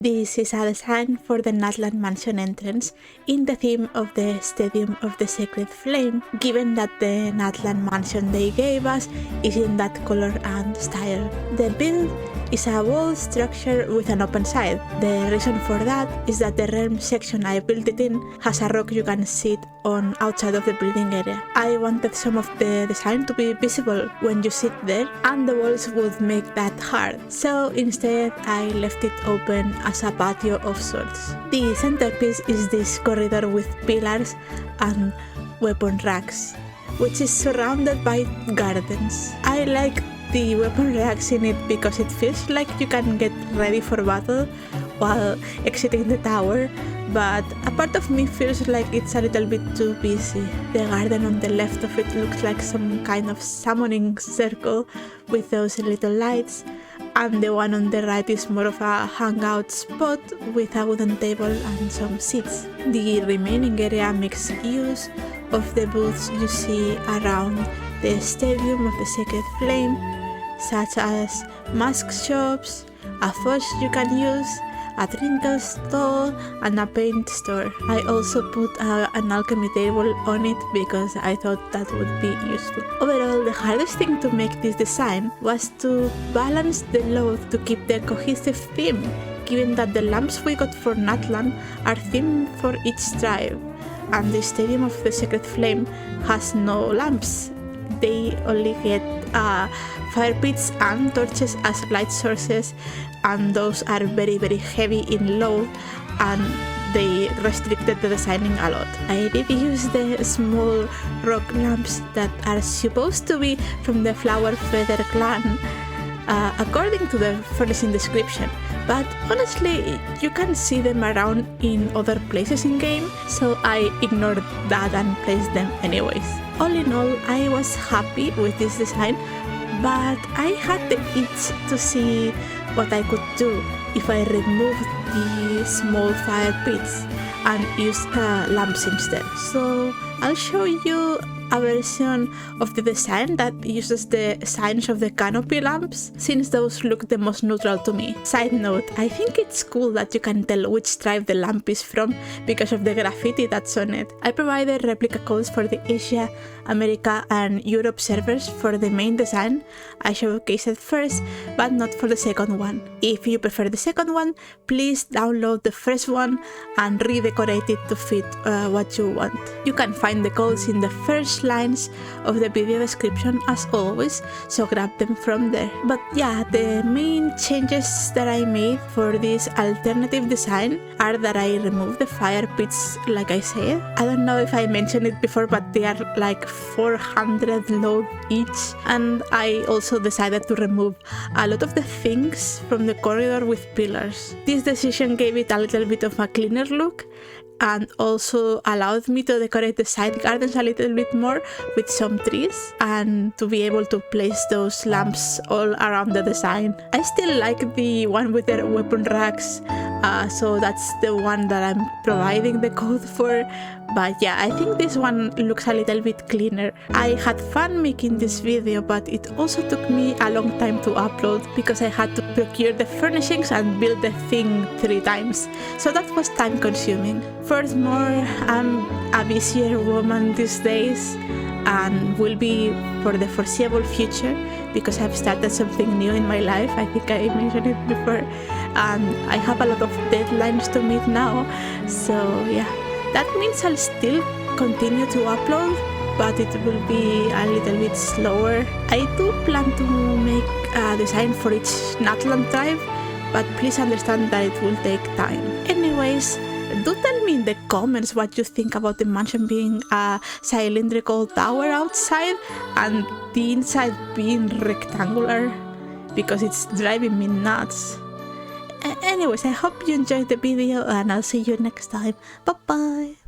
This is a design for the Natlan Mansion entrance in the theme of the Stadium of the Sacred Flame, given that the Natlan Mansion they gave us is in that color and style. The build is a wall structure with an open side. The reason for that is that the realm section I built it in has a rock you can sit on outside of the building area. I wanted some of the design to be visible when you sit there, and the walls would make that hard, so instead I left it open as a patio of sorts. The centerpiece is this corridor with pillars and weapon racks, which is surrounded by gardens. I like the weapon racks in it because it feels like you can get ready for battle while exiting the tower, but a part of me feels like it's a little bit too busy. The garden on the left of it looks like some kind of summoning circle with those little lights, and the one on the right is more of a hangout spot with a wooden table and some seats. The remaining area makes use of the booths you see around the Stadium of the Sacred Flame, such as mask shops, a forge you can use, a trinket stall, and a paint store. I also put an alchemy table on it because I thought that would be useful. Overall, the hardest thing to make this design was to balance the load to keep the cohesive theme, given that the lamps we got for Natlan are themed for each tribe, and the Stadium of the Sacred Flame has no lamps. They only get fire pits and torches as light sources, and those are very heavy in load, and they restricted the designing a lot. I did use the small rock lamps that are supposed to be from the Flower Feather clan, according to the furnishing description, but honestly you can see them around in other places in game, so I ignored that and placed them anyways. All in all, I was happy with this design, but I had the itch to see what I could do if I removed the small fire pits and used lamps instead. So I'll show you a version of the design that uses the signs of the Canopy lamps, since those look the most neutral to me. Side note, I think it's cool that you can tell which tribe the lamp is from because of the graffiti that's on it. I provided replica codes for the Asia, America, and Europe servers for the main design. I showcased it first, but not for the second one. If you prefer the second one, please download the first one and redecorate it to fit what you want. You can find the codes in the first lines of the video description as always, so grab them from there. But yeah, the main changes that I made for this alternative design are that I removed the fire pits, like I said. I don't know if I mentioned it before, but they are like 400 load each, and I also decided to remove a lot of the things from the corridor with pillars. This decision gave it a little bit of a cleaner look, and also allowed me to decorate the side gardens a little bit more with some trees, and to be able to place those lamps all around the design. I still like the one with the weapon racks, so that's the one that I'm providing the code for. But yeah, I think this one looks a little bit cleaner. I had fun making this video, but it also took me a long time to upload because I had to procure the furnishings and build the thing 3 times, so that was time consuming. Furthermore, I'm a busier woman these days, and will be for the foreseeable future because I've started something new in my life. I think I mentioned it before, and I have a lot of deadlines to meet now, so yeah. That means I'll still continue to upload, but it will be a little bit slower. I do plan to make a design for each Natlan tribe, but please understand that it will take time. Anyways, do tell me in the comments what you think about the mansion being a cylindrical tower outside and the inside being rectangular, because it's driving me nuts. Anyways, I hope you enjoyed the video, and I'll see you next time. Bye bye!